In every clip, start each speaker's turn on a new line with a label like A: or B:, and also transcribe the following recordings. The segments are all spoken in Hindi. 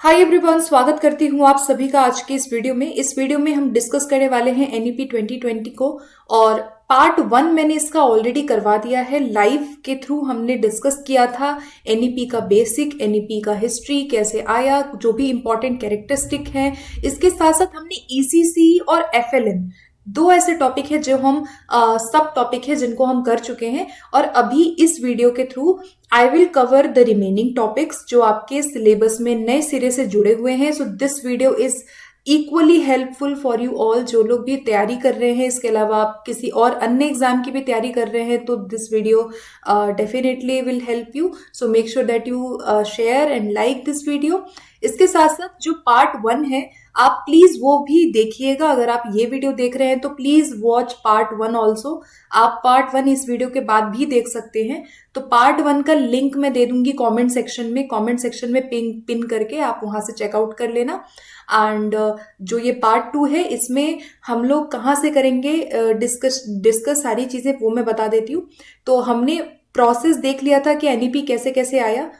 A: हाय एवरीवन, स्वागत करती हूँ आप सभी का आज के इस वीडियो में। इस वीडियो में हम डिस्कस करने वाले हैं एनईपी 2020 को। और पार्ट 1 मैंने इसका ऑलरेडी करवा दिया है, लाइव के थ्रू हमने डिस्कस किया था एनईपी का बेसिक, एनईपी का हिस्ट्री कैसे आया, जो भी इंपॉर्टेंट कैरेक्टरिस्टिक हैं। इसके साथ साथ हमने ईसीसी और एफएलएन दो ऐसे टॉपिक है जो हम सब टॉपिक है जिनको हम कर चुके हैं। और अभी इस वीडियो के through I will cover the remaining topics जो आपके सिलेबस में नए सिरे से जुड़े हुए हैं। So this video is equally helpful for you all. जो लोग भी तैयारी कर रहे हैं, इसके अलावा आप किसी और अन्य एग्जाम की भी तैयारी कर रहे हैं, तो this video definitely will help you. So make sure that you share and like this video. इसके साथ साथ जो पार्ट 1 है, आप प्लीज वो भी देखिएगा। अगर आप ये वीडियो देख रहे हैं तो प्लीज वॉच पार्ट 1 ऑल्सो। आप पार्ट 1 इस वीडियो के बाद भी देख सकते हैं। तो पार्ट 1 का लिंक मैं दे दूंगी कमेंट सेक्शन में पिन करके आप वहां से चेकआउट कर लेना। एंड जो ये पार्ट 2 है, इसमें हम लोग कहाँ से करेंगे डिस्कस सारी चीजें, वो मैं बता देती हूँ। तो हमने प्रोसेस देख लिया था कि एनईपी कैसे कैसे आया।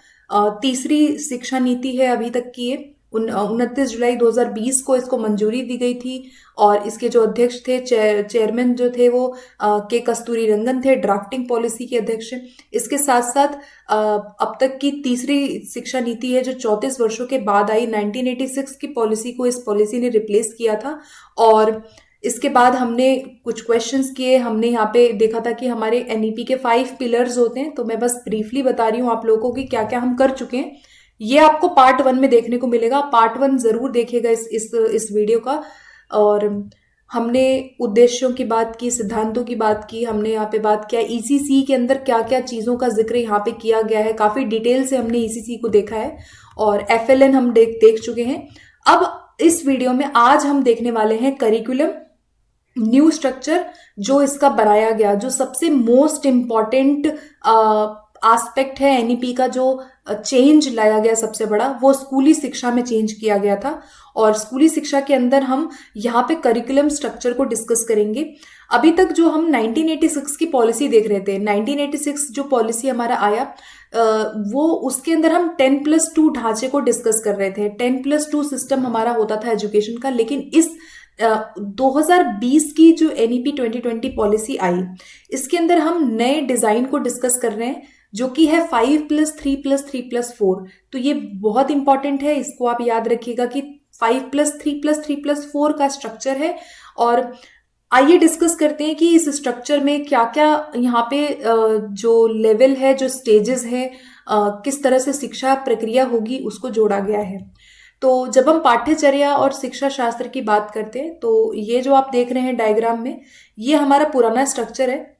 A: तीसरी शिक्षा नीति है अभी तक की, ये 29 जुलाई 2020 को इसको मंजूरी दी गई थी। और इसके जो अध्यक्ष थे, चेयरमैन जो थे, वो के कस्तूरी रंगन थे, ड्राफ्टिंग पॉलिसी के अध्यक्ष। इसके साथ साथ अब तक की तीसरी शिक्षा नीति है जो 34 वर्षों के बाद आई। 1986 की पॉलिसी को इस पॉलिसी ने रिप्लेस किया था। और इसके बाद हमने कुछ क्वेश्चंस किए। हमने यहाँ पे देखा था कि हमारे एनईपी के 5 पिलर्स होते हैं। तो मैं बस ब्रीफली बता रही हूँ आप लोगों को कि क्या क्या हम कर चुके हैं। ये आपको पार्ट 1 में देखने को मिलेगा। पार्ट 1 जरूर देखिएगा इस वीडियो का। और हमने उद्देश्यों की बात की, सिद्धांतों की बात की, हमने यहाँ पे बात किया ईसीसी के अंदर क्या क्या चीजों का जिक्र यहाँ पे किया गया है। काफी डिटेल से हमने ईसीसी को देखा है। और एफएलएन हम देख चुके हैं। अब इस वीडियो में आज हम देखने वाले हैं करिकुलम, न्यू स्ट्रक्चर जो इसका बनाया गया, जो सबसे मोस्ट इम्पॉर्टेंट एस्पेक्ट है एनईपी का, जो चेंज लाया गया सबसे बड़ा, वो स्कूली शिक्षा में चेंज किया गया था। और स्कूली शिक्षा के अंदर हम यहाँ पे करिकुलम स्ट्रक्चर को डिस्कस करेंगे। अभी तक जो हम 1986 की पॉलिसी देख रहे थे, 1986 जो पॉलिसी हमारा आया, वो उसके अंदर हम 10+2 ढांचे को डिस्कस कर रहे थे। 10+2 सिस्टम हमारा होता था एजुकेशन का। लेकिन इस 2020 की जो एनईपी 2020 पॉलिसी आई, इसके अंदर हम नए डिजाइन को डिस्कस कर रहे हैं, जो कि है 5+3+3+4। तो ये बहुत इंपॉर्टेंट है, इसको आप याद रखिएगा कि 5+3+3+4 का स्ट्रक्चर है। और आइए डिस्कस करते हैं कि इस स्ट्रक्चर में क्या क्या यहाँ पे जो लेवल है, जो स्टेजेस है, किस तरह से शिक्षा प्रक्रिया होगी, उसको जोड़ा गया है। तो जब हम पाठ्यचर्या और शिक्षा शास्त्र की बात करते हैं, तो ये जो आप देख रहे हैं डायग्राम में, ये हमारा पुराना स्ट्रक्चर है।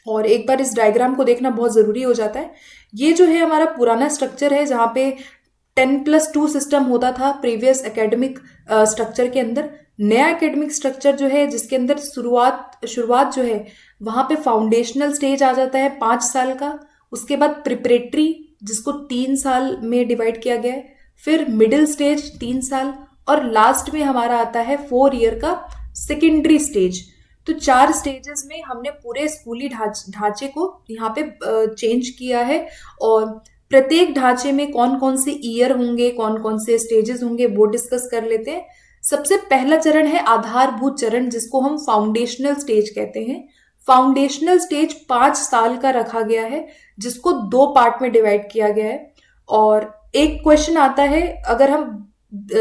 A: और एक बार इस डायग्राम को देखना बहुत जरूरी हो जाता है। ये जो है हमारा पुराना स्ट्रक्चर है, जहाँ पे 10+2 सिस्टम होता था प्रीवियस एकेडमिक स्ट्रक्चर के अंदर। नया एकेडमिक स्ट्रक्चर जो है, जिसके अंदर शुरुआत जो है, वहां पे फाउंडेशनल स्टेज आ जाता है 5 साल का। उसके बाद प्रिपरेटरी, जिसको 3 साल में डिवाइड किया गया है। फिर मिडिल स्टेज 3 साल, और लास्ट में हमारा आता है 4 ईयर का सेकेंडरी स्टेज। तो 4 स्टेजेस में हमने पूरे स्कूली ढांचे को यहाँ पे चेंज किया है। और प्रत्येक ढांचे में कौन कौन से ईयर होंगे, कौन कौन से स्टेजेस होंगे, वो डिस्कस कर लेते हैं। सबसे पहला चरण है आधारभूत चरण, जिसको हम फाउंडेशनल स्टेज कहते हैं। फाउंडेशनल स्टेज 5 साल का रखा गया है, जिसको 2 पार्ट में डिवाइड किया गया है। और एक क्वेश्चन आता है, अगर हम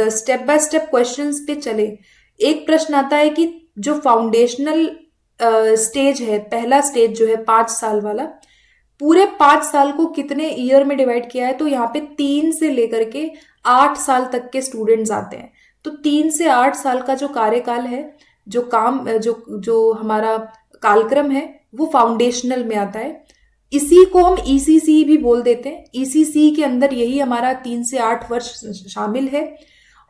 A: स्टेप बाय स्टेप क्वेश्चंस पे चले, एक प्रश्न आता है कि जो फाउंडेशनल स्टेज है, पहला स्टेज जो है 5 साल वाला, पूरे 5 साल को कितने ईयर में डिवाइड किया है। तो यहाँ पे 3 से लेकर के 8 साल तक के स्टूडेंट्स आते हैं। तो 3 से 8 साल का जो कार्यकाल है, जो हमारा कालक्रम है, वो फाउंडेशनल में आता है। इसी को हम ईसीसी भी बोल देते हैं। ईसीसी के अंदर यही हमारा 3 से 8 वर्ष शामिल है।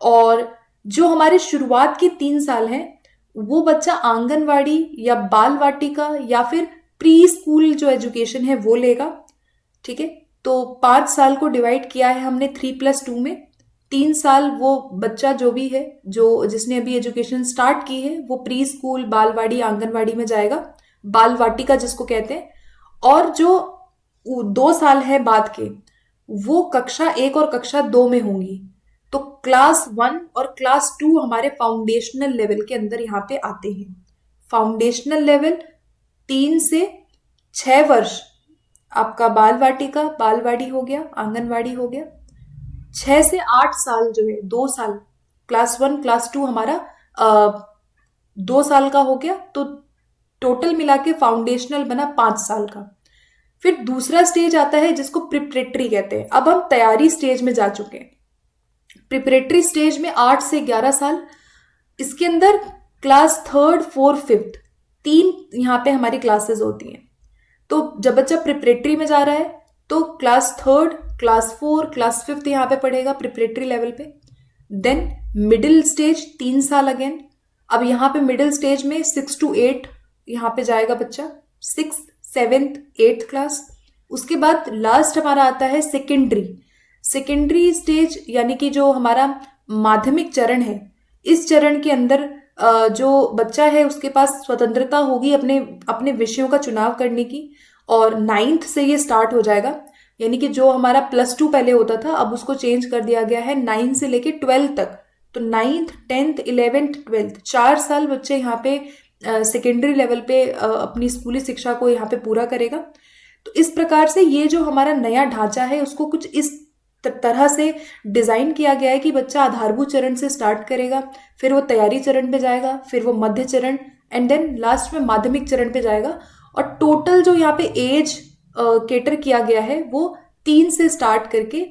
A: और जो हमारे शुरुआत के 3 साल हैं, वो बच्चा आंगनवाड़ी या बाल वाटिका या फिर प्री स्कूल जो एजुकेशन है वो लेगा। ठीक है। तो 5 साल को डिवाइड किया है हमने 3+2 में। 3 साल वो बच्चा जो भी है, जिसने अभी एजुकेशन स्टार्ट की है, वो प्री स्कूल, बालवाड़ी, आंगनवाड़ी में जाएगा, बाल वाटिका जिसको कहते हैं। और जो 2 साल है बाद के, वो कक्षा 1 और कक्षा 2 में होंगी। तो क्लास 1 और क्लास 2 हमारे फाउंडेशनल लेवल के अंदर यहाँ पे आते हैं। फाउंडेशनल लेवल 3 से 6 वर्ष आपका बाल वाटिका, बालवाड़ी हो गया, आंगनवाड़ी हो गया। 6 से 8 साल जो है, 2 साल, क्लास 1 क्लास 2 हमारा 2 साल का हो गया। तो टोटल मिला के फाउंडेशनल बना 5 साल का। फिर दूसरा स्टेज आता है जिसको प्रिपरेटरी कहते हैं। अब हम तैयारी स्टेज में जा चुके हैं। प्रिपरेटरी स्टेज में 8 से 11 साल, इसके अंदर क्लास 3, 4, 5 तीन यहाँ पे हमारी क्लासेस होती हैं। तो जब बच्चा प्रिपरेटरी में जा रहा है तो क्लास 3, क्लास 4, क्लास 5 यहाँ पे पढ़ेगा प्रिपरेटरी लेवल पे। देन मिडिल स्टेज 3 साल अगेन। अब यहाँ पे मिडिल स्टेज में 6 to 8 यहाँ पे जाएगा बच्चा, 6th, 7th, 8th क्लास। उसके बाद लास्ट हमारा आता है सेकेंडरी। सेकेंडरी स्टेज यानी कि जो हमारा माध्यमिक चरण है, इस चरण के अंदर जो बच्चा है उसके पास स्वतंत्रता होगी अपने अपने विषयों का चुनाव करने की। और 9th से ये स्टार्ट हो जाएगा, यानी कि जो हमारा +2 पहले होता था अब उसको चेंज कर दिया गया है 9 से लेके 12 तक। तो 9th, 10th, 11th, 12th 4 साल बच्चे यहाँ पे सेकेंडरी लेवल पे अपनी स्कूली शिक्षा को यहाँ पे पूरा करेगा। तो इस प्रकार से ये जो हमारा नया ढांचा है उसको कुछ इस तरह से डिजाइन किया गया है कि बच्चा आधारभूत चरण से स्टार्ट करेगा, फिर वो तैयारी चरण पे जाएगा, फिर वो मध्य चरण, एंड देन लास्ट में माध्यमिक चरण पे जाएगा। और टोटल जो यहाँ पे एज केटर किया गया है वो 3 से स्टार्ट करके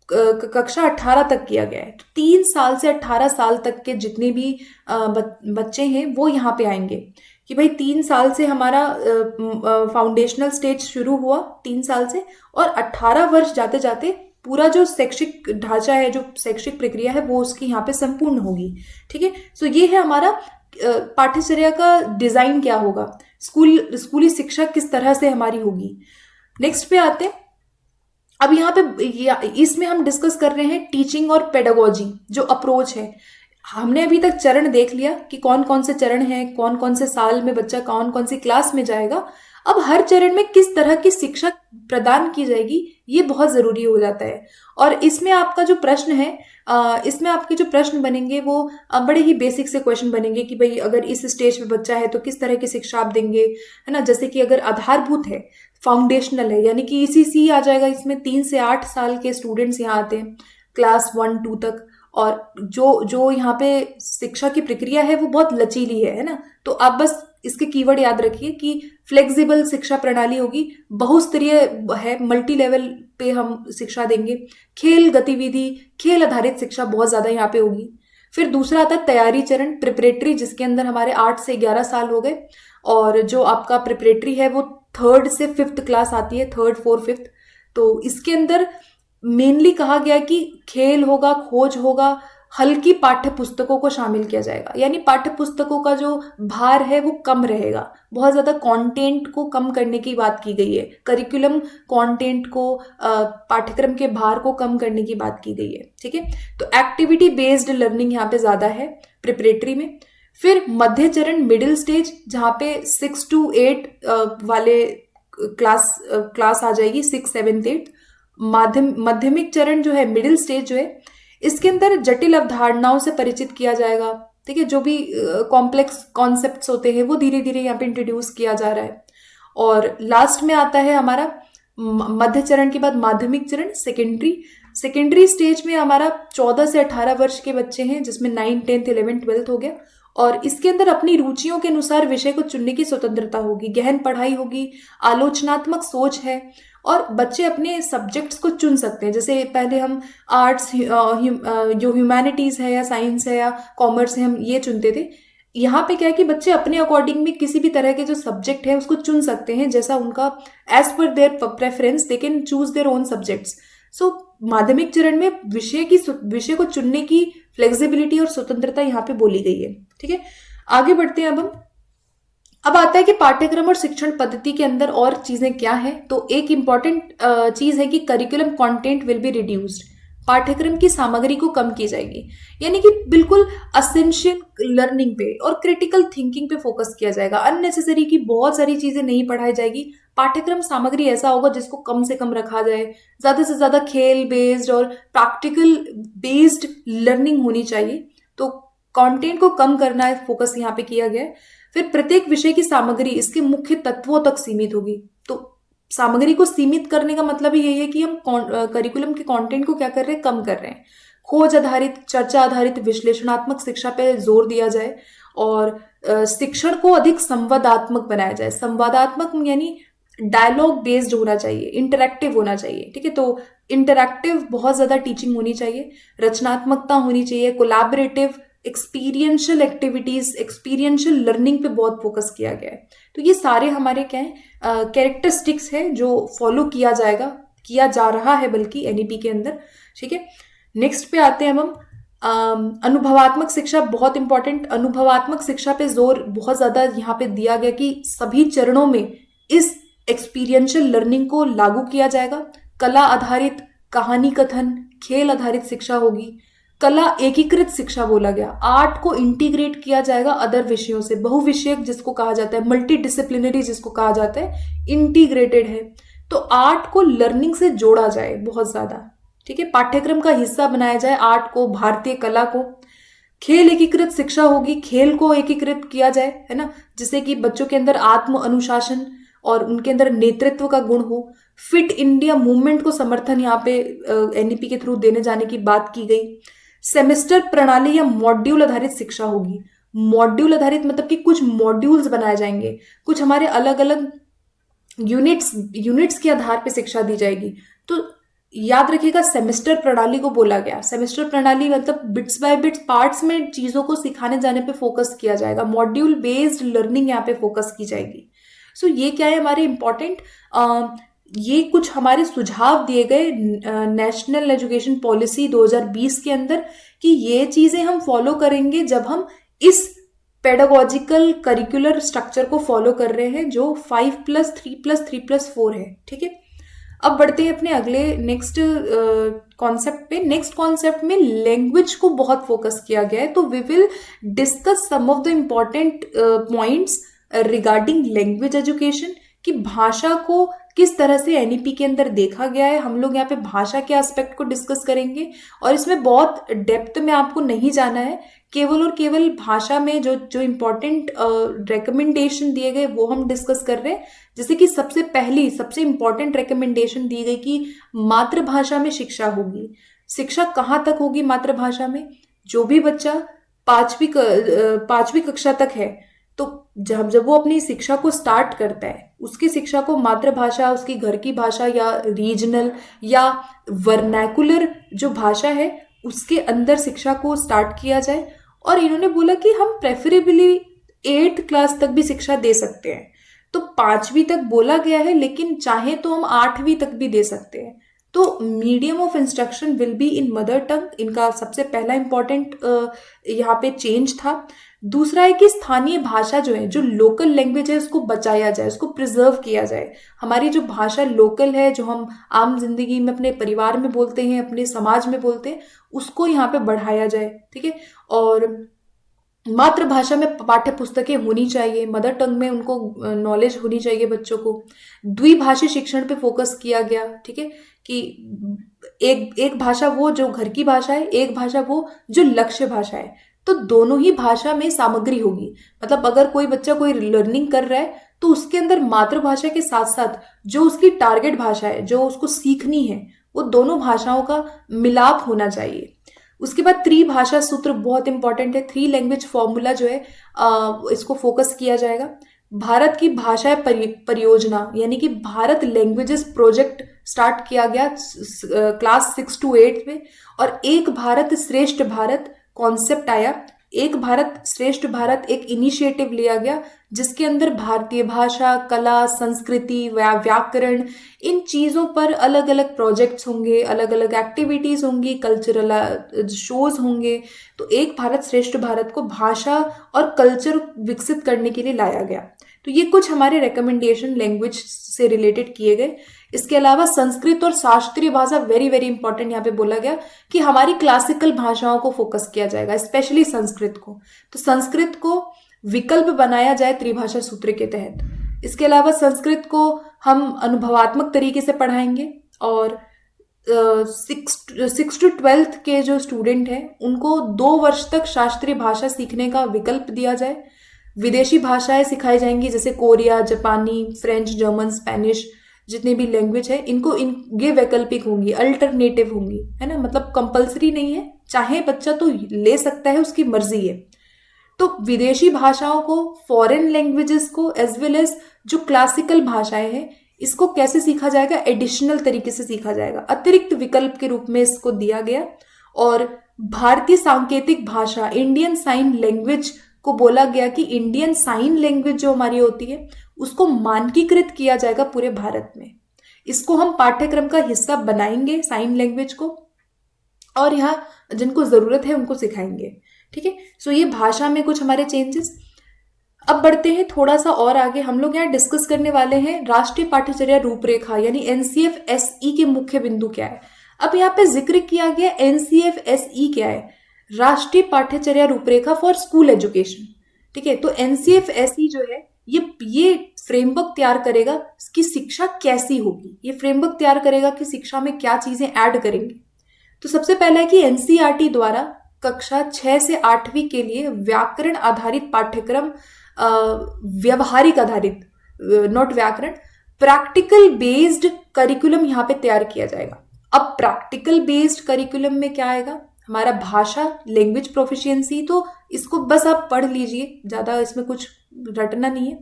A: कक्षा 18 तक किया गया है। 3 साल से 18 साल तक के जितने भी बच्चे हैं वो यहाँ पे आएंगे कि भाई 3 साल से हमारा फाउंडेशनल स्टेज शुरू हुआ 3 साल से, और 18 वर्ष जाते जाते पूरा जो शैक्षिक ढांचा है, जो शैक्षिक प्रक्रिया है वो उसकी यहाँ पे संपूर्ण होगी। ठीक है, सो ये है हमारा पाठ्यचर्या का डिजाइन क्या होगा, स्कूली शिक्षा किस तरह से हमारी होगी। नेक्स्ट पे आते हैं। अब यहाँ पे इसमें हम डिस्कस कर रहे हैं टीचिंग और पेडागोजी, जो अप्रोच है। हमने अभी तक चरण देख लिया कि कौन कौन से चरण हैं, कौन कौन से साल में बच्चा कौन कौन सी क्लास में जाएगा। अब हर चरण में किस तरह की शिक्षा प्रदान की जाएगी ये बहुत जरूरी हो जाता है। और इसमें आपका जो प्रश्न है, इसमें आपके जो प्रश्न बनेंगे वो बड़े ही बेसिक से क्वेश्चन बनेंगे कि भाई अगर इस स्टेज पे बच्चा है तो किस तरह की शिक्षा आप देंगे, है ना। जैसे कि अगर आधारभूत है, फाउंडेशनल है, यानी कि ECC आ जाएगा। इसमें 3 से 8 साल के स्टूडेंट्स यहाँ आते हैं क्लास 1, 2 तक। और जो यहाँ पे शिक्षा की प्रक्रिया है वो बहुत लचीली है ना। तो आप बस इसके कीवर्ड याद रखिए कि फ्लेक्सिबल शिक्षा प्रणाली होगी, बहुस्तरीय है, मल्टी लेवल पे हम शिक्षा देंगे। खेल गतिविधि, खेल आधारित शिक्षा बहुत ज्यादा यहाँ पे होगी। फिर दूसरा आता है तैयारी चरण, प्रिपरेटरी, जिसके अंदर हमारे 8 से 11 साल हो गए। और जो आपका प्रिपरेटरी है वो 3rd से 5th क्लास आती है, 3rd, 4th, 5th। तो इसके अंदर मेनली कहा गया कि खेल होगा, खोज होगा, हल्की पाठ्य पुस्तकों को शामिल किया जाएगा। यानी पाठ्य पुस्तकों का जो भार है वो कम रहेगा, बहुत ज्यादा कंटेंट को कम करने की बात की गई है। करिकुलम कंटेंट को, पाठ्यक्रम के भार को कम करने की बात की गई है। ठीक है, तो एक्टिविटी बेस्ड लर्निंग यहाँ पे ज्यादा है प्रिपरेटरी में। फिर मध्य चरण, मिडिल स्टेज, जहाँ पे 6 to 8 वाले क्लास आ जाएगी, 6, 7, 8। माध्यमिक चरण जो है, मिडिल स्टेज जो है, इसके अंदर जटिल अवधारणाओं से परिचित किया जाएगा। ठीक है, जो भी कॉम्प्लेक्स कॉन्सेप्ट्स होते हैं वो धीरे धीरे यहाँ पे इंट्रोड्यूस किया जा रहा है। और लास्ट में आता है हमारा मध्य चरण के बाद माध्यमिक चरण, सेकेंडरी। सेकेंडरी स्टेज में हमारा 14 से 18 वर्ष के बच्चे हैं, जिसमें 9, 10, 11, 12 हो गया। और इसके अंदर अपनी रुचियों के अनुसार विषय को चुनने की स्वतंत्रता होगी, गहन पढ़ाई होगी, आलोचनात्मक सोच है, और बच्चे अपने सब्जेक्ट्स को चुन सकते हैं। जैसे पहले हम आर्ट्स, जो ह्यूमैनिटीज है या साइंस है या कॉमर्स है, हम ये चुनते थे। यहाँ पे क्या है कि बच्चे अपने अकॉर्डिंग में किसी भी तरह के जो सब्जेक्ट है उसको चुन सकते हैं, जैसा उनका एज पर their preference they can choose their own subjects. So माध्यमिक चरण में विषय को चुनने की फ्लेक्सिबिलिटी और स्वतंत्रता यहाँ पे बोली गई है। ठीक है, आगे बढ़ते हैं। अब आता है कि पाठ्यक्रम और शिक्षण पद्धति के अंदर और चीजें क्या है। तो एक इंपॉर्टेंट चीज है कि curriculum content will be reduced, पाठ्यक्रम की सामग्री को कम की जाएगी। यानी कि बिल्कुल असेंशियल लर्निंग पे और क्रिटिकल थिंकिंग पे फोकस किया जाएगा। अननेसेसरी की बहुत सारी चीजें नहीं पढ़ाई जाएगी, पाठ्यक्रम सामग्री ऐसा होगा जिसको कम से कम रखा जाए, ज़्यादा से ज़्यादा खेल बेस्ड और प्रैक्टिकल बेस्ड लर्निंग होनी चाहिए। तो कंटेंट को कम करना है, फोकस यहाँ पे किया गया है। फिर प्रत्येक विषय की सामग्री इसके मुख्य तत्वों तक सीमित होगी। तो सामग्री को सीमित करने का मतलब ही यही है कि हम करिकुलम के कंटेंट को क्या कर रहे हैं, कम कर रहे हैं। खोज आधारित, चर्चा आधारित, विश्लेषणात्मक शिक्षा पे जोर दिया जाए और शिक्षण को अधिक संवादात्मक बनाया जाए। संवादात्मक यानी डायलॉग बेस्ड होना चाहिए, इंटरैक्टिव होना चाहिए, ठीक है। तो इंटरैक्टिव बहुत ज्यादा टीचिंग होनी चाहिए, रचनात्मकता होनी चाहिए, collaborative, experiential activities, experiential learning पे बहुत फोकस किया गया है। तो ये सारे हमारे क्या है, कैरेक्टरिस्टिक्स है जो फॉलो किया जाएगा, किया जा रहा है बल्कि एनईपी के अंदर, ठीक है। नेक्स्ट पे आते हैं हम अनुभवात्मक शिक्षा, बहुत इंपॉर्टेंट। अनुभवात्मक शिक्षा पे जोर बहुत ज्यादा यहाँ पे दिया गया कि सभी चरणों में इस एक्सपीरियंशियल लर्निंग को लागू किया जाएगा। कला आधारित, कहानी कथन, खेल आधारित शिक्षा होगी। कला एकीकृत शिक्षा बोला गया, आर्ट को इंटीग्रेट किया जाएगा अदर विषयों से, बहुविषयक जिसको कहा जाता है, मल्टी डिसिप्लिनरी जिसको कहा जाता है, इंटीग्रेटेड है। तो आर्ट को लर्निंग से जोड़ा जाए बहुत ज्यादा, ठीक है, पाठ्यक्रम का हिस्सा बनाया जाए आर्ट को, भारतीय कला को। खेल एकीकृत शिक्षा होगी, खेल को एकीकृत किया जाए, है ना, जिससे कि बच्चों के अंदर आत्म अनुशासन और उनके अंदर नेतृत्व का गुण हो। फिट इंडिया मूवमेंट को समर्थन यहाँ पे एनईपी के थ्रू देने जाने की बात की गई। सेमेस्टर प्रणाली या मॉड्यूल आधारित शिक्षा होगी। मॉड्यूल आधारित मतलब कि कुछ मॉड्यूल्स बनाए जाएंगे, कुछ हमारे अलग अलग यूनिट्स के आधार पे शिक्षा दी जाएगी। तो याद रखिएगा, सेमेस्टर प्रणाली को बोला गया। सेमेस्टर प्रणाली मतलब बिट्स बाय बिट्स, पार्ट्स में चीजों को सिखाने जाने पे फोकस किया जाएगा। मॉड्यूल बेस्ड लर्निंग यहाँ पे फोकस की जाएगी। सो ये क्या है हमारे इंपॉर्टेंट, ये कुछ हमारे सुझाव दिए गए नेशनल एजुकेशन पॉलिसी 2020 के अंदर कि ये चीजें हम फॉलो करेंगे जब हम इस पेडागोजिकल करिकुलर स्ट्रक्चर को फॉलो कर रहे हैं जो 5+3+3+4 है, ठीक है। अब बढ़ते हैं अपने अगले नेक्स्ट कॉन्सेप्ट पे। नेक्स्ट कॉन्सेप्ट में लैंग्वेज को बहुत फोकस किया गया है, तो we will discuss some of the important points regarding language education, कि भाषा को किस तरह से एनईपी के अंदर देखा गया है। हम लोग यहाँ पे भाषा के एस्पेक्ट को डिस्कस करेंगे और इसमें बहुत डेप्थ में आपको नहीं जाना है, केवल और केवल भाषा में जो जो इम्पोर्टेंट रिकमेंडेशन दिए गए वो हम डिस्कस कर रहे हैं। जैसे कि सबसे इम्पोर्टेंट रिकमेंडेशन दी गई कि मातृभाषा में शिक्षा होगी। शिक्षा कहाँ तक होगी मातृभाषा में? जो भी बच्चा पांचवी कक्षा तक है, तो जब वो अपनी शिक्षा को स्टार्ट करता है, उसकी शिक्षा को मातृभाषा, उसकी घर की भाषा या रीजनल या वर्नैकुलर जो भाषा है उसके अंदर शिक्षा को स्टार्ट किया जाए। और इन्होंने बोला कि हम प्रेफरेबली 8th क्लास तक भी शिक्षा दे सकते हैं। तो 5वीं तक बोला गया है, लेकिन चाहे तो हम 8वीं तक भी दे सकते हैं। तो medium of instruction will be in mother tongue, इनका सबसे पहला इंपॉर्टेंट यहाँ पे चेंज था। दूसरा है कि स्थानीय भाषा जो है, जो लोकल लैंग्वेज है, उसको बचाया जाए, उसको प्रिजर्व किया जाए। हमारी जो भाषा लोकल है, जो हम आम जिंदगी में अपने परिवार में बोलते हैं, अपने समाज में बोलते हैं, उसको यहाँ पे बढ़ाया जाए, ठीक है। और मातृभाषा में पाठ्य पुस्तकें होनी चाहिए, मदर टंग में उनको नॉलेज होनी चाहिए बच्चों को। द्विभाषी शिक्षण पे फोकस किया गया, ठीक है, कि एक भाषा वो जो घर की भाषा है, एक भाषा वो जो लक्ष्य भाषा है। तो दोनों ही भाषा में सामग्री होगी। मतलब अगर कोई बच्चा कोई लर्निंग कर रहा है तो उसके अंदर मातृभाषा के साथ साथ जो उसकी टारगेट भाषा है, जो उसको सीखनी है, वो दोनों भाषाओं का मिलाप होना चाहिए। उसके बाद त्रिभाषा सूत्र बहुत इंपॉर्टेंट है। 3 लैंग्वेज फॉर्मूला जो है इसको फोकस किया जाएगा। भारत की भाषा परियोजना यानी कि भारत लैंग्वेजेस प्रोजेक्ट स्टार्ट किया गया क्लास 6 to 8 में। और एक भारत श्रेष्ठ भारत कॉन्सेप्ट आया। एक भारत श्रेष्ठ भारत एक इनिशिएटिव लिया गया जिसके अंदर भारतीय भाषा, कला, संस्कृति, व्याकरण, इन चीज़ों पर अलग अलग प्रोजेक्ट्स होंगे, अलग अलग एक्टिविटीज़ होंगी, कल्चरल शोज होंगे। तो एक भारत श्रेष्ठ भारत को भाषा और कल्चर विकसित करने के लिए लाया गया। तो ये कुछ हमारे रिकमेंडेशन लैंग्वेज से रिलेटेड किए गए। इसके अलावा संस्कृत और शास्त्रीय भाषा वेरी वेरी इंपॉर्टेंट यहाँ पे बोला गया कि हमारी क्लासिकल भाषाओं को फोकस किया जाएगा, स्पेशली संस्कृत को। तो संस्कृत को विकल्प बनाया जाए त्रिभाषा सूत्र के तहत। इसके अलावा संस्कृत को हम अनुभवात्मक तरीके से पढ़ाएंगे और 6 to 12 के जो स्टूडेंट हैं उनको 2 वर्ष तक शास्त्रीय भाषा सीखने का विकल्प दिया जाए। विदेशी भाषाएं सिखाई जाएंगी जैसे कोरिया, जापानी, फ्रेंच, जर्मन, स्पेनिश, जितनी भी लैंग्वेज है इनको ये वैकल्पिक होंगी, अल्टरनेटिव होंगी, है ना। मतलब कंपलसरी नहीं है, चाहे बच्चा तो ले सकता है, उसकी मर्जी है। तो विदेशी भाषाओं को, फॉरेन लैंग्वेजेस को, एज वेल एज जो क्लासिकल भाषाएं हैं इसको कैसे सीखा जाएगा, एडिशनल तरीके से सीखा जाएगा, अतिरिक्त विकल्प के रूप में इसको दिया गया। और भारतीय सांकेतिक भाषा, इंडियन साइन लैंग्वेज को बोला गया कि इंडियन साइन लैंग्वेज जो हमारी होती है उसको मानकीकृत किया जाएगा पूरे भारत में। इसको हम पाठ्यक्रम का हिस्सा बनाएंगे साइन लैंग्वेज को, और यहाँ जिनको जरूरत है उनको सिखाएंगे। ठीक है, सो ये भाषा में कुछ हमारे चेंजेस। अब बढ़ते हैं थोड़ा सा और आगे। हम लोग यहाँ डिस्कस करने वाले हैं राष्ट्रीय पाठ्यचर्या रूपरेखा यानी NCF-SE के मुख्य बिंदु क्या है। अब यहाँ पे जिक्र किया गया NCF-SE क्या है, राष्ट्रीय पाठ्यचर्या रूपरेखा फॉर स्कूल एजुकेशन। ठीक है, तो NCF-SE जो है ये फ्रेमवर्क तैयार करेगा कि शिक्षा कैसी होगी, ये फ्रेमवर्क तैयार करेगा कि शिक्षा में क्या चीजें ऐड करेंगे। तो सबसे पहला है कि NCERT द्वारा कक्षा 6 से 8वीं के लिए व्याकरण आधारित पाठ्यक्रम, व्यवहारिक आधारित, नॉट व्याकरण, प्रैक्टिकल बेस्ड करिकुलम यहाँ पे तैयार किया जाएगा। अब प्रैक्टिकल बेस्ड करिकुलम में क्या आएगा, हमारा भाषा, लैंग्वेज प्रोफिशिएंसी, तो इसको बस आप पढ़ लीजिए, ज्यादा इसमें कुछ रटना नहीं है।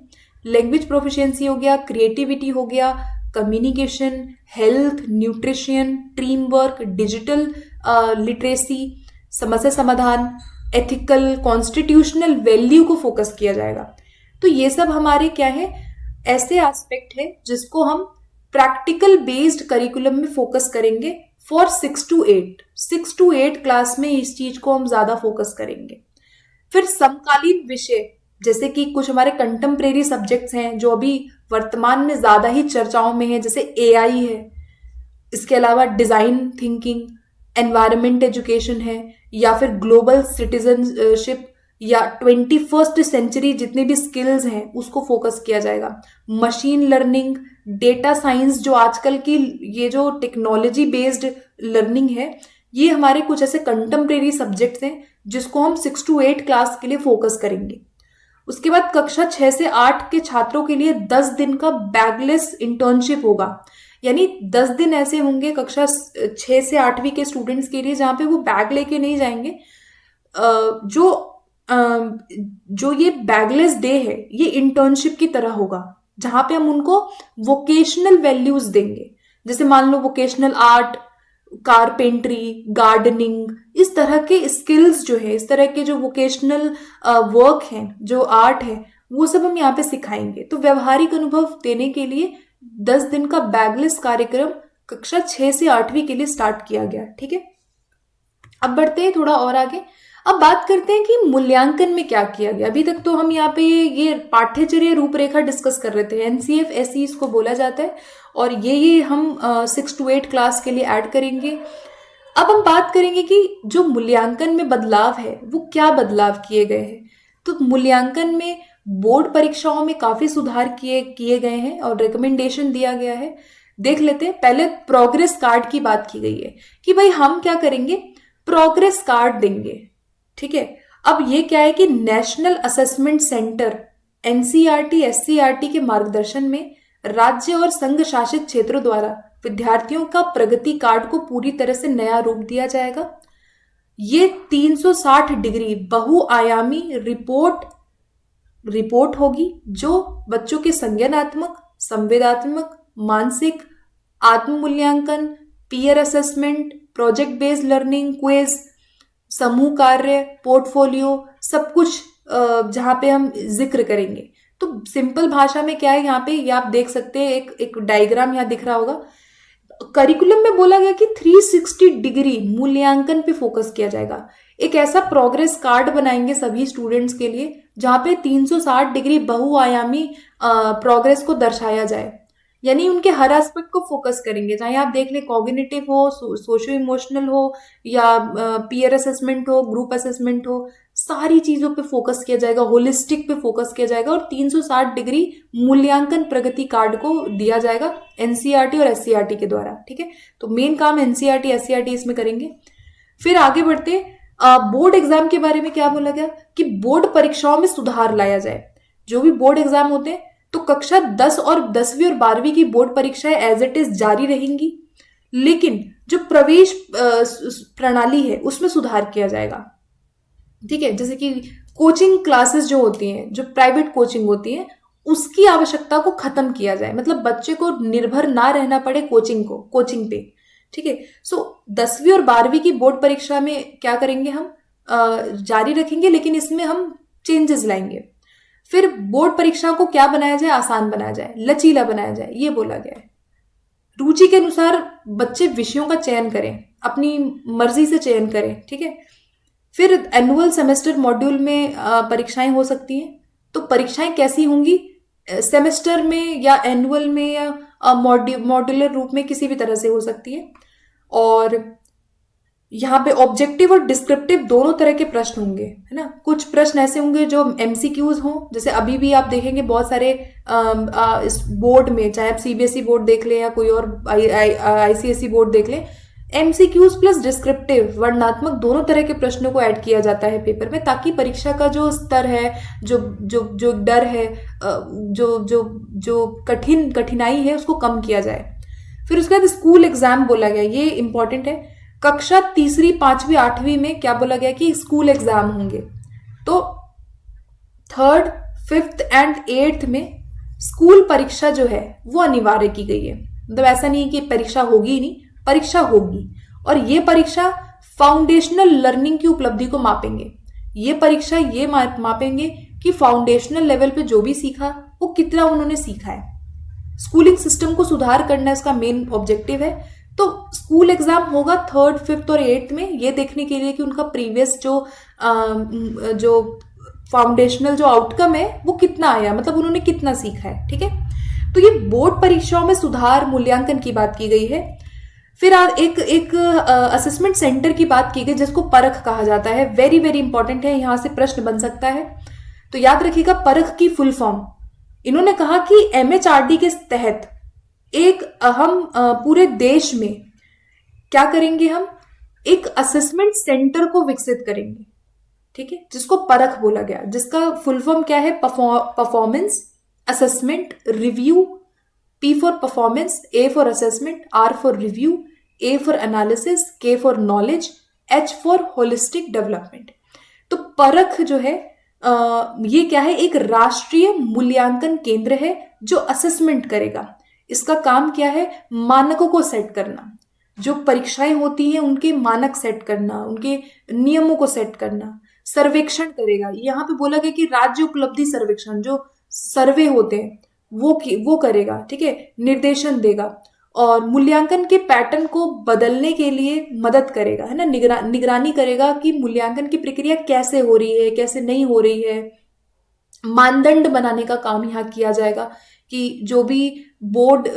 A: लैंग्वेज प्रोफिशिएंसी हो गया, क्रिएटिविटी हो गया, communication, health, nutrition, team work, digital literacy, समस्या समाधान, एथिकल, कॉन्स्टिट्यूशनल वैल्यू को फोकस किया जाएगा। तो ये सब हमारे क्या है, ऐसे एस्पेक्ट है जिसको हम प्रैक्टिकल बेस्ड करिकुलम में फोकस करेंगे फॉर 6 to 8 क्लास में इस चीज को हम ज्यादा फोकस करेंगे। फिर समकालीन विषय जैसे कि कुछ हमारे कंटेम्प्रेरी सब्जेक्ट्स हैं जो अभी वर्तमान में ज्यादा ही चर्चाओं में है, जैसे AI है, इसके अलावा डिजाइन थिंकिंग, एनवायरमेंट एजुकेशन है, या फिर ग्लोबल सिटीजनशिप या 21st सेंचुरी जितने भी स्किल्स हैं उसको फोकस किया जाएगा। मशीन लर्निंग, डेटा साइंस, जो आजकल की ये जो टेक्नोलॉजी बेस्ड लर्निंग है, ये हमारे कुछ ऐसे कंटेम्प्रेरी सब्जेक्ट्स हैं जिसको हम 6 to 8 क्लास के लिए फोकस करेंगे। उसके बाद कक्षा 6 से 8 के छात्रों के लिए 10 दिन का बैगलेस इंटर्नशिप होगा, यानी 10 दिन ऐसे होंगे कक्षा 6 से 8वीं के स्टूडेंट्स के लिए जहां पे वो बैग लेके नहीं जाएंगे। जो ये बैगलेस डे है ये इंटर्नशिप की तरह होगा, जहां पे हम उनको वोकेशनल वैल्यूज देंगे, जैसे मान लो वोकेशनल आर्ट, कारपेंट्री, गार्डनिंग, इस तरह के स्किल्स जो है, इस तरह के जो वोकेशनल वर्क हैं, जो आर्ट है, वो सब हम यहाँ पे सिखाएंगे। तो व्यवहारिक अनुभव देने के लिए 10 दिन का बैगलेस कार्यक्रम कक्षा 6 से 8वीं के लिए स्टार्ट किया गया। ठीक है, अब बढ़ते हैं थोड़ा और आगे। अब बात करते हैं कि मूल्यांकन में क्या किया गया। अभी तक तो हम यहाँ पे ये पाठ्यचर्या रूपरेखा डिस्कस कर रहे थे, NCF-SE इसको बोला जाता है, और ये हम 6 to 8 क्लास के लिए ऐड करेंगे। अब हम बात करेंगे कि जो मूल्यांकन में बदलाव है वो क्या बदलाव किए गए हैं। तो मूल्यांकन में बोर्ड परीक्षाओं में काफी सुधार किए गए हैं और रिकमेंडेशन दिया गया है। देख लेते हैं। पहले प्रोग्रेस कार्ड की बात की गई है कि भाई हम क्या करेंगे, प्रोग्रेस कार्ड देंगे। ठीक है, अब ये क्या है कि national assessment centre NCERT SCERT के मार्गदर्शन में राज्य और संघ शासित क्षेत्रों द्वारा विद्यार्थियों का प्रगति कार्ड को पूरी तरह से नया रूप दिया जाएगा। ये 360 डिग्री बहुआयामी रिपोर्ट होगी जो बच्चों के संज्ञानात्मक, संवेदात्मक, मानसिक, आत्म मूल्यांकन, peer assessment, project based learning, quiz, समूह कार्य, पोर्टफोलियो, सब कुछ जहाँ पे हम जिक्र करेंगे। तो सिंपल भाषा में क्या है, यहाँ पे ये आप देख सकते हैं, एक डायग्राम यहाँ दिख रहा होगा। करिकुलम में बोला गया कि 360 डिग्री मूल्यांकन पे फोकस किया जाएगा। एक ऐसा प्रोग्रेस कार्ड बनाएंगे सभी स्टूडेंट्स के लिए जहाँ पे 360 डिग्री बहुआयामी प्रोग्रेस को दर्शाया जाए, यानी उनके हर एस्पेक्ट को फोकस करेंगे। चाहे आप देख लें कॉग्निटिव हो, सोशो इमोशनल हो, या पीयर असेसमेंट हो, ग्रुप असेसमेंट हो, सारी चीजों पे फोकस किया जाएगा, होलिस्टिक पे फोकस किया जाएगा और 360 डिग्री मूल्यांकन प्रगति कार्ड को दिया जाएगा एनसीईआरटी और एससीईआरटी के द्वारा। ठीक है, तो मेन काम एनसीईआरटी एससीईआरटी इसमें करेंगे। फिर आगे बढ़ते, बोर्ड एग्जाम के बारे में क्या बोला गया कि बोर्ड परीक्षाओं में सुधार लाया जाए। जो भी बोर्ड एग्जाम होते हैं तो कक्षा 10 और 10वीं और 12वीं की बोर्ड परीक्षाएं एज इट इज जारी रहेंगी, लेकिन जो प्रवेश प्रणाली है उसमें सुधार किया जाएगा। ठीक है, जैसे कि कोचिंग क्लासेस जो होती हैं, जो प्राइवेट कोचिंग होती है, उसकी आवश्यकता को खत्म किया जाए, मतलब बच्चे को निर्भर ना रहना पड़े कोचिंग पे। ठीक है, सो 10वीं और 12वीं की बोर्ड परीक्षा में क्या करेंगे हम, जारी रखेंगे, लेकिन इसमें हम चेंजेस लाएंगे। फिर बोर्ड परीक्षा को क्या बनाया जाए, आसान बनाया जाए, लचीला बनाया जाए, ये बोला गया है। रुचि के अनुसार बच्चे विषयों का चयन करें, अपनी मर्जी से चयन करें। ठीक है, फिर एनुअल सेमेस्टर मॉड्यूल में परीक्षाएं हो सकती हैं। तो परीक्षाएं कैसी होंगी, सेमेस्टर में या एनुअल में या मॉड्यूलर रूप में, किसी भी तरह से हो सकती है। और यहाँ पे ऑब्जेक्टिव और डिस्क्रिप्टिव दोनों तरह के प्रश्न होंगे, है ना। कुछ प्रश्न ऐसे होंगे जो एमसीक्यूज हों, जैसे अभी भी आप देखेंगे बहुत सारे इस बोर्ड में, चाहे आप सीबीएसई बोर्ड देख लें या कोई और आईसीएसई बोर्ड देख लें, एमसीक्यूज प्लस डिस्क्रिप्टिव वर्णनात्मक दोनों तरह के प्रश्नों को ऐड किया जाता है पेपर में, ताकि परीक्षा का जो स्तर है, जो डर है, जो कठिनाई है, उसको कम किया जाए। फिर उसके बाद स्कूल एग्जाम बोला गया, ये इंपॉर्टेंट है। कक्षा 3री 5वीं 8वीं में क्या बोला गया कि स्कूल एग्जाम होंगे। तो 3rd 5th एंड 8th में स्कूल परीक्षा जो है वो अनिवार्य की गई है। मतलब ऐसा नहीं है कि परीक्षा होगी ही नहीं, परीक्षा होगी। और ये परीक्षा फाउंडेशनल लर्निंग की उपलब्धि को मापेंगे। ये परीक्षा ये मापेंगे कि फाउंडेशनल लेवल पे जो भी सीखा वो कितना उन्होंने सीखा है। स्कूलिंग सिस्टम को सुधार करना इसका मेन ऑब्जेक्टिव है। तो स्कूल एग्जाम होगा 3rd 5th और 8th में, ये देखने के लिए कि उनका प्रीवियस जो फाउंडेशनल जो आउटकम है वो कितना आया, मतलब उन्होंने कितना सीखा है। ठीक है, तो ये बोर्ड परीक्षाओं में सुधार मूल्यांकन की बात की गई है। फिर एक असेसमेंट सेंटर की बात की गई, जिसको परख कहा जाता है। वेरी वेरी इंपॉर्टेंट है, यहां से प्रश्न बन सकता है, तो याद रखिएगा परख की फुल फॉर्म। इन्होंने कहा कि एमएचआरडी के तहत एक हम पूरे देश में क्या करेंगे, हम एक असेसमेंट सेंटर को विकसित करेंगे। ठीक है, जिसको परख बोला गया, जिसका फुल फॉर्म क्या है, performance assessment review, P for performance, A for assessment, R for review, A for analysis, K for knowledge, H for holistic development। तो परख जो है ये क्या है, एक राष्ट्रीय मूल्यांकन केंद्र है जो असेसमेंट करेगा। इसका काम क्या है, मानकों को सेट करना, जो परीक्षाएं होती हैं उनके मानक सेट करना, उनके नियमों को सेट करना, सर्वेक्षण करेगा। यहाँ पे बोला गया कि राज्य उपलब्धि सर्वेक्षण, जो सर्वे होते हैं वो करेगा। ठीक है, निर्देशन देगा और मूल्यांकन के पैटर्न को बदलने के लिए मदद करेगा, है ना। निगरानी करेगा कि मूल्यांकन की प्रक्रिया कैसे हो रही है, कैसे नहीं हो रही है। मानदंड बनाने का काम यहाँ किया जाएगा कि जो भी बोर्ड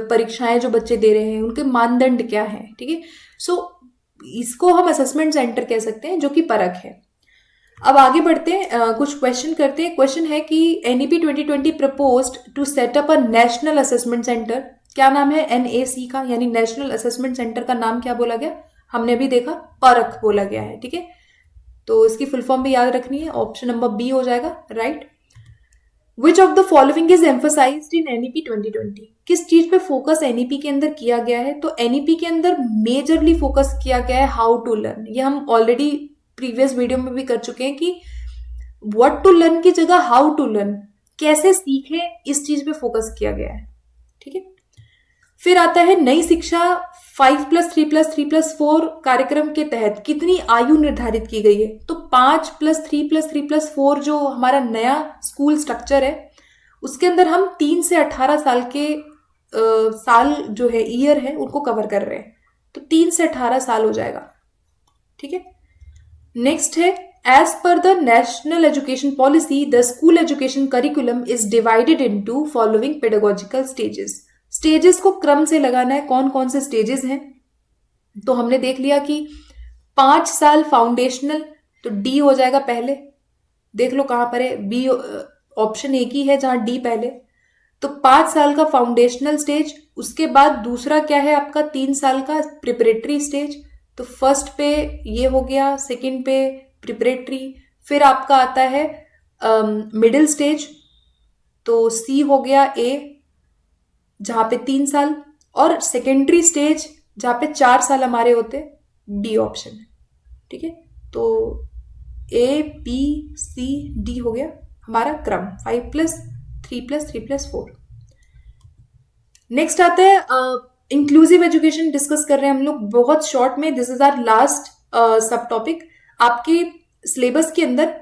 A: परीक्षाएं जो बच्चे दे रहे हैं उनके मानदंड क्या है। ठीक है, सो इसको हम असेसमेंट सेंटर कह सकते हैं, जो कि परख है। अब आगे बढ़ते हैं, कुछ क्वेश्चन करते हैं। क्वेश्चन है कि NEP 2020 proposed to set up a national assessment centre. क्या नाम है एनएसी का, यानी नेशनल असेसमेंट सेंटर का नाम क्या बोला गया, हमने अभी देखा परख बोला गया है। ठीक है, तो इसकी फुल फॉर्म भी याद रखनी है, ऑप्शन नंबर बी हो जाएगा right. Which of the following is emphasized in NEP 2020। किस चीज पे फोकस एनईपी के अंदर किया गया है, तो एनईपी के अंदर मेजरली फोकस किया गया है हाउ टू लर्न। ये हम ऑलरेडी प्रीवियस वीडियो में भी कर चुके हैं कि व्हाट टू लर्न की जगह हाउ टू लर्न, कैसे सीखे, इस चीज पे फोकस किया गया है। ठीक है, फिर आता है नई शिक्षा 5+3+3+4 कार्यक्रम के तहत कितनी आयु निर्धारित की गई है, तो 5+3+3+4 जो हमारा नया स्कूल स्ट्रक्चर है उसके अंदर हम 3 से 18 साल के साल जो है ईयर है उनको कवर कर रहे हैं, तो 3 से 18 साल हो जाएगा। ठीक है, नेक्स्ट है as per the national education policy the school education curriculum is divided into following pedagogical stages. Stages को क्रम से लगाना है, कौन कौन से स्टेजेस हैं, तो हमने देख लिया कि 5 साल फाउंडेशनल, तो डी हो जाएगा पहले, देख लो कहाँ पर है, बी ऑप्शन एक ही है जहां डी पहले। तो 5 साल का फाउंडेशनल स्टेज, उसके बाद दूसरा क्या है आपका 3 साल का प्रिपरेटरी स्टेज। तो फर्स्ट पे ये हो गया, सेकंड पे प्रिपरेटरी, फिर आपका आता है मिडिल स्टेज, तो सी हो गया ए जहां पे 3 साल, और सेकेंडरी स्टेज जहां पे 4 साल हमारे होते, डी ऑप्शन है। ठीक है, तो ए बी सी डी हो गया हमारा क्रम, 5+3+3+4। नेक्स्ट आता है इंक्लूसिव एजुकेशन डिस्कस कर रहे हैं हम लोग बहुत शॉर्ट में, this is our last sub topic. आपके सिलेबस के अंदर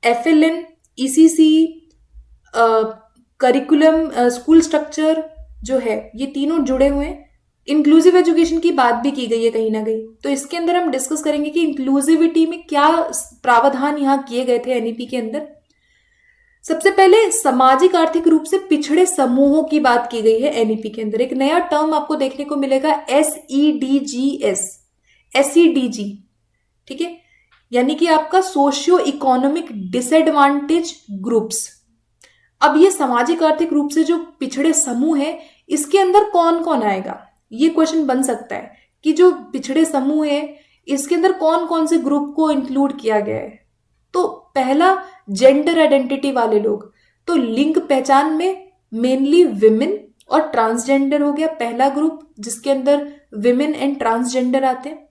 A: FLN, ECC, curriculum, school structure जो है, ये तीनों जुड़े हुए हैं। इंक्लूसिव एजुकेशन की बात भी की गई है कहीं ना कहीं, तो इसके अंदर हम डिस्कस करेंगे कि इंक्लूसिविटी में क्या प्रावधान यहाँ किए गए थे NEP के अंदर। सबसे पहले सामाजिक आर्थिक रूप से पिछड़े समूहों की बात की गई है NEP के अंदर। एक नया टर्म आपको देखने को मिलेगा, SEDG। ठीक है, यानी कि आपका सोशियो इकोनॉमिक डिसएडवांटेज ग्रुप्स। अब ये सामाजिक आर्थिक रूप से जो पिछड़े समूह है, इसके अंदर कौन कौन आएगा, ये क्वेश्चन बन सकता है कि जो पिछड़े समूह है इसके अंदर कौन कौन से ग्रुप को इंक्लूड किया गया है। तो पहला, जेंडर आइडेंटिटी वाले लोग, तो लिंग पहचान में मेनली विमेन और ट्रांसजेंडर हो गया पहला ग्रुप, जिसके अंदर विमेन एंड ट्रांसजेंडर आते हैं।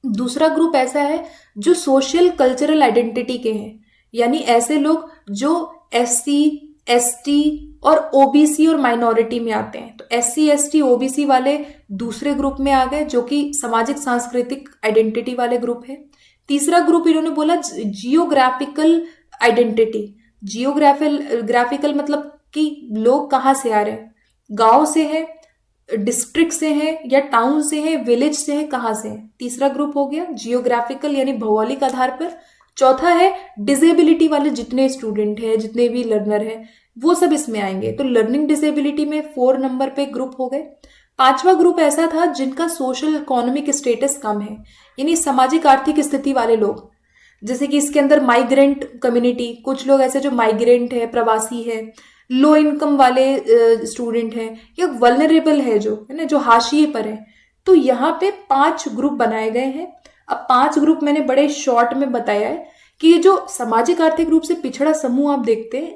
A: दूसरा ग्रुप ऐसा है जो सोशल कल्चरल आइडेंटिटी के हैं, यानी ऐसे लोग जो SC, ST और OBC और माइनॉरिटी में आते हैं। तो SC, ST, OBC वाले दूसरे ग्रुप में आ गए, जो कि सामाजिक सांस्कृतिक आइडेंटिटी वाले ग्रुप है। तीसरा ग्रुप इन्होंने बोला जियोग्राफिकल आइडेंटिटी। जियोग्राफिकल मतलब कि लोग कहाँ से आ रहे हैं, गांव से है, डिस्ट्रिक्ट से है या टाउन से है, विलेज से है, कहाँ से है। तीसरा ग्रुप हो गया जियोग्राफिकल यानी भौगोलिक आधार पर। चौथा है डिसेबिलिटी वाले जितने स्टूडेंट हैं, जितने भी लर्नर हैं, वो सब इसमें आएंगे। तो लर्निंग डिसेबिलिटी में 4 नंबर पे ग्रुप हो गए। पांचवा ग्रुप ऐसा था जिनका सोशल इकोनॉमिक स्टेटस कम है, यानी सामाजिक आर्थिक स्थिति वाले लोग, जैसे कि इसके अंदर माइग्रेंट कम्युनिटी, कुछ लोग ऐसे जो माइग्रेंट है, प्रवासी है, लो इनकम वाले स्टूडेंट हैं, या वल्नरेबल है जो है ना, जो हाशिए पर है। तो यहाँ पे 5 ग्रुप बनाए गए हैं। अब 5 ग्रुप मैंने बड़े शॉर्ट में बताया है कि ये जो सामाजिक आर्थिक रूप से पिछड़ा समूह आप देखते हैं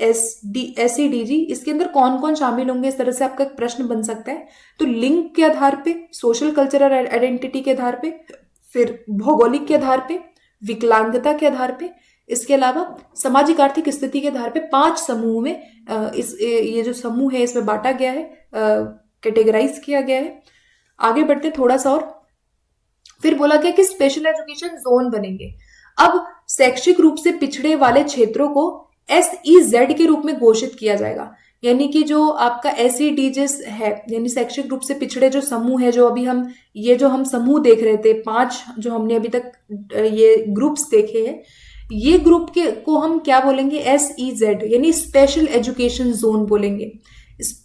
A: SEDG, इसके अंदर कौन कौन शामिल होंगे, इस तरह से आपका एक प्रश्न बन सकता है। तो लिंग के आधार पे, सोशल कल्चरल आइडेंटिटी के आधार पे, फिर भौगोलिक के आधार पे, विकलांगता के आधार पे, इसके अलावा सामाजिक आर्थिक स्थिति के आधार पे 5 समूह में ये जो समूह है इसमें बांटा गया है, कैटेगराइज किया गया है। आगे बढ़ते थोड़ा सा और, फिर बोला गया कि स्पेशल एजुकेशन जोन बनेंगे। अब शैक्षिक रूप से पिछड़े वाले क्षेत्रों को SEZ के रूप में घोषित किया जाएगा, यानी कि जो आपका SEDGs है, यानी शैक्षिक रूप से पिछड़े जो समूह है, जो अभी हम जो हम समूह देख रहे थे 5 जो हमने अभी तक ये ग्रुप्स देखे हैं, ये ग्रुप को हम क्या बोलेंगे, SEZ यानी स्पेशल एजुकेशन जोन बोलेंगे।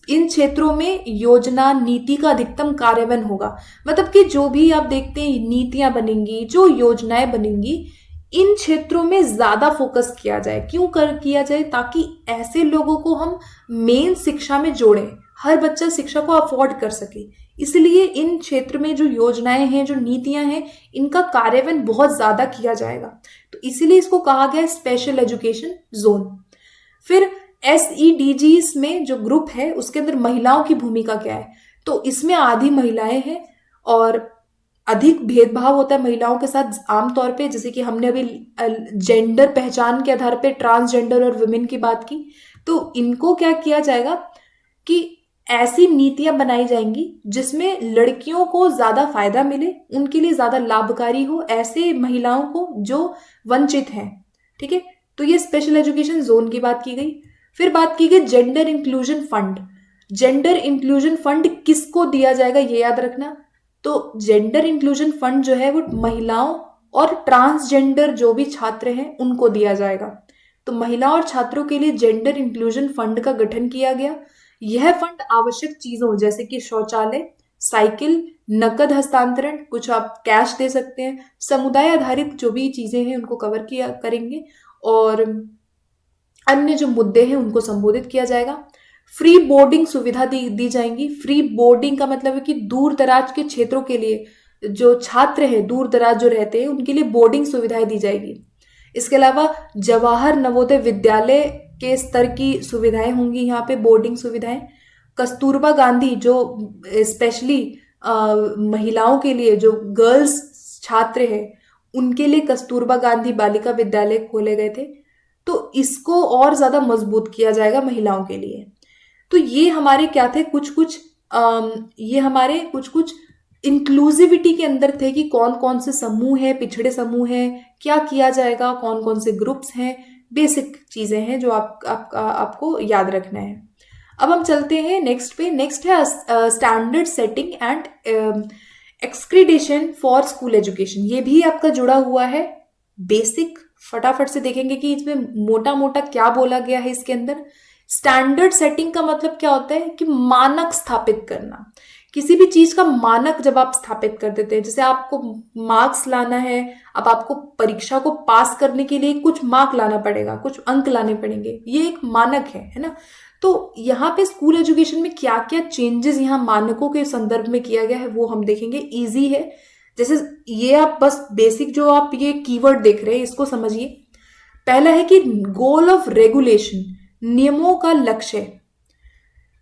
A: इन क्षेत्रों में योजना नीति का अधिकतम कार्यान्वयन होगा, मतलब कि जो भी आप देखते हैं नीतियां बनेंगी, जो योजनाएं बनेंगी, इन क्षेत्रों में ज्यादा फोकस किया जाए। क्यों किया जाए, ताकि ऐसे लोगों को हम मेन शिक्षा में जोड़ें, हर बच्चा शिक्षा को अफोर्ड कर सके। इसलिए इन क्षेत्र में जो योजनाएं हैं, जो नीतियां हैं, इनका कार्यान्वयन बहुत ज्यादा किया जाएगा। तो इसीलिए इसको कहा गया स्पेशल एजुकेशन जोन। फिर SEDGs में जो ग्रुप है उसके अंदर महिलाओं की भूमिका क्या है, तो इसमें आधी महिलाएं हैं और अधिक भेदभाव होता है महिलाओं के साथ आमतौर पे, जैसे कि हमने अभी जेंडर पहचान के आधार पे ट्रांसजेंडर और वुमेन की बात की। तो इनको क्या किया जाएगा कि ऐसी नीतियां बनाई जाएंगी जिसमें लड़कियों को ज्यादा फायदा मिले, उनके लिए ज्यादा लाभकारी हो, ऐसे महिलाओं को जो वंचित हैं। ठीक है, तो ये स्पेशल एजुकेशन जोन की बात की गई। फिर बात की गई gender inclusion fund. Gender inclusion fund किसको दिया जाएगा, ये याद रखना। तो जेंडर इंक्लूजन फंड जो है वो महिलाओं और ट्रांसजेंडर जो भी छात्र हैं उनको दिया जाएगा। तो महिलाओं और छात्रों के लिए जेंडर इंक्लूजन फंड का गठन किया गया। यह फंड आवश्यक चीजों जैसे कि शौचालय, साइकिल, नकद हस्तांतरण, कुछ आप कैश दे सकते हैं, समुदाय आधारित जो भी चीजें हैं उनको कवर किया करेंगे, और अन्य जो मुद्दे हैं उनको संबोधित किया जाएगा। फ्री बोर्डिंग सुविधा दी जाएंगी। फ्री बोर्डिंग का मतलब है कि दूर दराज के क्षेत्रों के लिए जो छात्र हैं, दूर दराज जो रहते हैं, उनके लिए बोर्डिंग सुविधाएं दी जाएगी। इसके अलावा जवाहर नवोदय विद्यालय के स्तर की सुविधाएं होंगी यहाँ पे, बोर्डिंग सुविधाएं। कस्तूरबा गांधी जो स्पेशली महिलाओं के लिए, जो गर्ल्स छात्र हैं, उनके लिए कस्तूरबा गांधी बालिका विद्यालय खोले गए थे, तो इसको और ज्यादा मजबूत किया जाएगा महिलाओं के लिए। तो ये हमारे क्या थे, कुछ कुछ ये हमारे कुछ कुछ इंक्लूसिविटी के अंदर थे कि कौन कौन से समूह है, पिछड़े समूह है, क्या किया जाएगा, कौन कौन से ग्रुप्स हैं, बेसिक चीजें हैं जो आपको याद रखना है। अब हम चलते हैं नेक्स्ट पे। नेक्स्ट है standard setting and accreditation for school education. ये भी आपका जुड़ा हुआ है। बेसिक फटाफट से देखेंगे कि इसमें मोटा मोटा क्या बोला गया है इसके अंदर। स्टैंडर्ड सेटिंग का मतलब क्या होता है कि मानक स्थापित करना। किसी भी चीज का मानक जब आप स्थापित कर देते हैं, जैसे आपको मार्क्स लाना है, अब आपको परीक्षा को पास करने के लिए कुछ मार्क लाना पड़ेगा, कुछ अंक लाने पड़ेंगे, ये एक मानक है ना। तो यहाँ पे स्कूल एजुकेशन में क्या क्या चेंजेस यहाँ मानकों के संदर्भ में किया गया है वो हम देखेंगे। इजी है, जैसे ये आप बस बेसिक जो आप ये कीवर्ड देख रहे हैं इसको समझिए। पहला है कि गोल ऑफ रेगुलेशन, नियमों का लक्ष्य।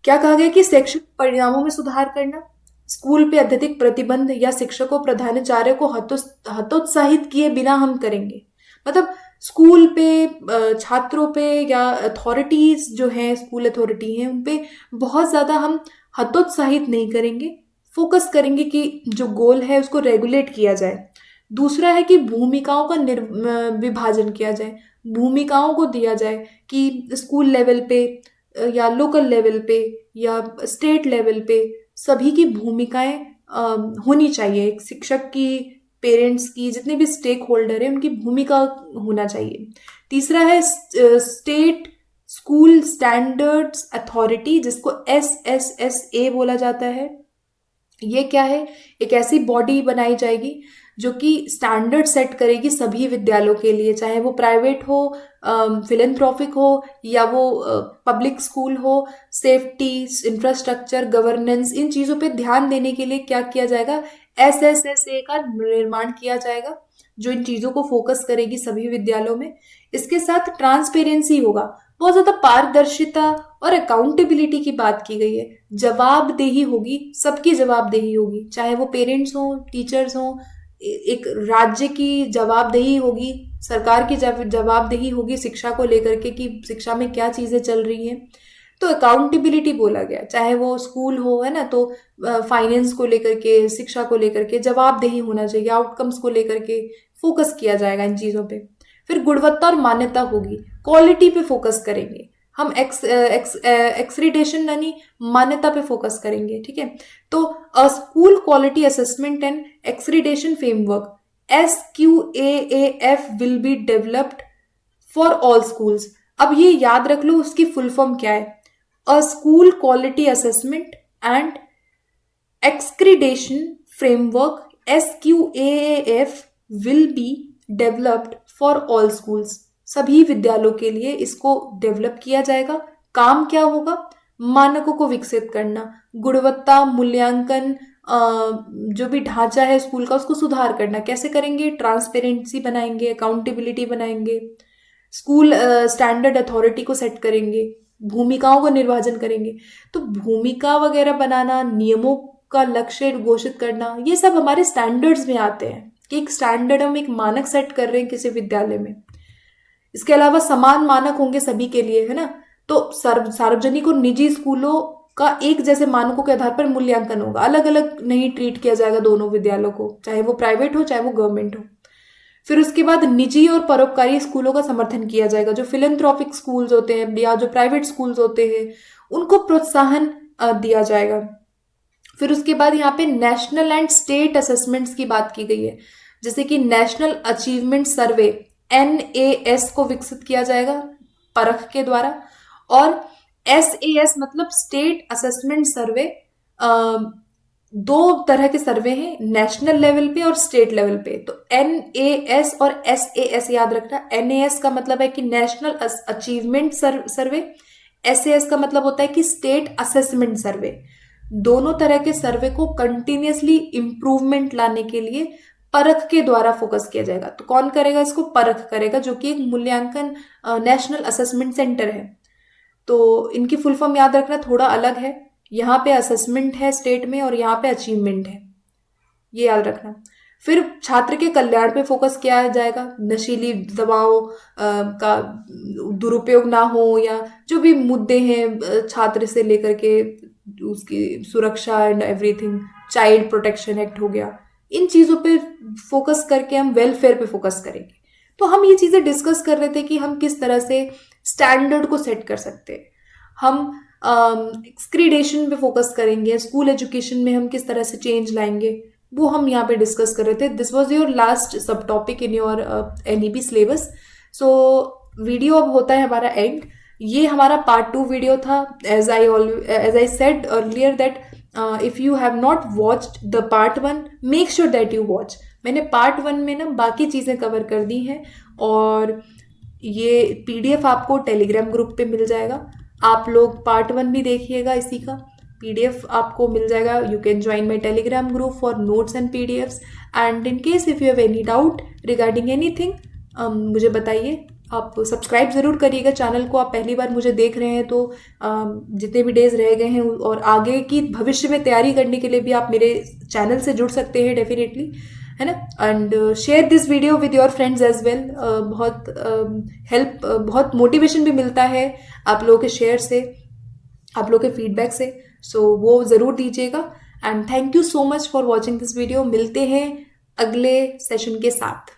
A: क्या कहा गया कि शैक्षिक परिणामों में सुधार करना, स्कूल पे अत्यधिक प्रतिबंध या शिक्षकों प्रधानाचार्य को हतोत्साहित किए बिना हम करेंगे। मतलब स्कूल पे छात्रों पे या अथॉरिटीज जो हैं, स्कूल अथॉरिटी हैं, उन पे बहुत ज्यादा हम हतोत्साहित नहीं करेंगे, फोकस करेंगे कि जो गोल है उसको रेगुलेट किया जाए। दूसरा है कि भूमिकाओं का विभाजन किया जाए, भूमिकाओं को दिया जाए कि स्कूल लेवल पे या लोकल लेवल पे या स्टेट लेवल पे सभी की भूमिकाएं होनी चाहिए। एक शिक्षक की, पेरेंट्स की, जितने भी स्टेक होल्डर है उनकी भूमिका होना चाहिए। तीसरा है स्टेट स्कूल स्टैंडर्ड्स अथॉरिटी, जिसको SSSA बोला जाता है। ये क्या है, एक ऐसी बॉडी बनाई जाएगी जो कि स्टैंडर्ड सेट करेगी सभी विद्यालयों के लिए, चाहे वो प्राइवेट हो, फिलेंथ्रोपिक हो या वो पब्लिक स्कूल हो। सेफ्टी, इंफ्रास्ट्रक्चर, गवर्नेंस, इन चीज़ों पे ध्यान देने के लिए क्या किया जाएगा, SSSA का निर्माण किया जाएगा जो इन चीज़ों को फोकस करेगी सभी विद्यालयों में। इसके साथ ट्रांसपेरेंसी होगा, बहुत ज़्यादा पारदर्शिता और अकाउंटेबिलिटी की बात की गई है। जवाबदेही होगी, सबकी जवाबदेही होगी, चाहे वो पेरेंट्स हों, टीचर्स हों। एक राज्य की जवाबदेही होगी, सरकार की जवाबदेही होगी शिक्षा को लेकर के कि शिक्षा में क्या चीजें चल रही हैं। तो अकाउंटेबिलिटी बोला गया, चाहे वो स्कूल हो, है ना, तो फाइनेंस को लेकर के, शिक्षा को लेकर के जवाबदेही होना चाहिए, आउटकम्स को लेकर के फोकस किया जाएगा इन चीजों पे। फिर गुणवत्ता और मान्यता होगी, क्वालिटी पे फोकस करेंगे हम। एक्सक्रीडेशन यानी मान्यता पे फोकस करेंगे, ठीक है। तो school quality assessment and accreditation framework SQAAF will be developed for all schools. अब ये याद रख लो उसकी फुल फॉर्म क्या है, a school quality assessment and accreditation framework SQAAF will be developed for all schools. सभी विद्यालयों के लिए इसको डेवलप किया जाएगा। काम क्या होगा, मानकों को विकसित करना, गुणवत्ता मूल्यांकन, जो भी ढांचा है स्कूल का उसको सुधार करना। कैसे करेंगे, ट्रांसपेरेंसी बनाएंगे, अकाउंटेबिलिटी बनाएंगे, स्कूल स्टैंडर्ड अथॉरिटी को सेट करेंगे, भूमिकाओं का निर्वाचन करेंगे। तो भूमिका वगैरह बनाना, नियमों का लक्ष्य घोषित करना, ये सब हमारे स्टैंडर्ड्स में आते हैं कि एक स्टैंडर्ड, हम एक मानक सेट कर रहे हैं किसी विद्यालय में। इसके अलावा समान मानक होंगे सभी के लिए, है ना। तो सार्वजनिक और निजी स्कूलों का एक जैसे मानकों के आधार पर मूल्यांकन होगा, अलग अलग नहीं ट्रीट किया जाएगा दोनों विद्यालयों को, चाहे वो प्राइवेट हो चाहे वो गवर्नमेंट हो। फिर उसके बाद निजी और परोपकारी स्कूलों का समर्थन किया जाएगा, जो फिलेंथ्रोपिक स्कूल्स होते हैं या जो प्राइवेट स्कूल्स होते हैं उनको प्रोत्साहन दिया जाएगा। फिर उसके बाद यहाँ पे नेशनल एंड स्टेट असेसमेंट्स की बात की गई है, जैसे कि नेशनल अचीवमेंट सर्वे NAS को विकसित किया जाएगा परख के द्वारा, और SAS मतलब स्टेट असेसमेंट सर्वे दो तरह के सर्वे हैं, नेशनल लेवल पे और स्टेट लेवल पे। तो NAS और SAS याद रखना। NAS का मतलब है कि नेशनल अचीवमेंट सर्वे, SAS का मतलब होता है कि स्टेट असेसमेंट सर्वे। दोनों तरह के सर्वे को कंटिन्यूअसली इंप्रूवमेंट लाने के लिए परख के द्वारा फोकस किया जाएगा। तो कौन करेगा इसको? परख करेगा, जो कि एक मूल्यांकन नेशनल असेसमेंट सेंटर है। तो इनकी फुल फॉर्म याद रखना, थोड़ा अलग है। यहाँ पे असेसमेंट है स्टेट में और यहाँ पे अचीवमेंट है, ये याद रखना। फिर छात्र के कल्याण पे फोकस किया जाएगा, नशीली दवाओं का दुरुपयोग ना हो, या जो भी मुद्दे हैं छात्र से लेकर के उसकी सुरक्षा and everything, child protection act हो गया, इन चीज़ों पे फोकस करके हम वेलफेयर पे फोकस करेंगे। तो हम ये चीज़ें डिस्कस कर रहे थे कि हम किस तरह से स्टैंडर्ड को सेट कर सकते हैं। हम एक्सक्रीडेशन पे फोकस करेंगे, स्कूल एजुकेशन में हम किस तरह से चेंज लाएंगे, वो हम यहाँ पे डिस्कस कर रहे थे। This was your last sub topic in your NEP syllabus. So video अब होता है हमारा एंड। ये हमारा पार्ट 2 वीडियो था। As I said earlier that if you have not watched the part 1, make sure that you watch. मैंने पार्ट 1 में ना बाकी चीज़ें कवर कर दी हैं, और ये PDF आपको टेलीग्राम ग्रुप पे मिल जाएगा। आप लोग पार्ट 1 भी देखिएगा, इसी का PDF आपको मिल जाएगा। You can join my Telegram group for notes and PDFs। And in case if you have any doubt regarding anything, मुझे बताइए। आप सब्सक्राइब ज़रूर करिएगा चैनल को। आप पहली बार मुझे देख रहे हैं तो जितने भी डेज रह गए हैं और आगे की भविष्य में तैयारी करने के लिए भी आप मेरे चैनल से जुड़ सकते हैं डेफिनेटली, है ना। And share this video with your friends as well. बहुत हेल्प, बहुत मोटिवेशन भी मिलता है आप लोगों के शेयर से, आप लोगों के फीडबैक से। सो वो ज़रूर दीजिएगा। And thank you so much for watching this video. मिलते हैं अगले सेशन के साथ।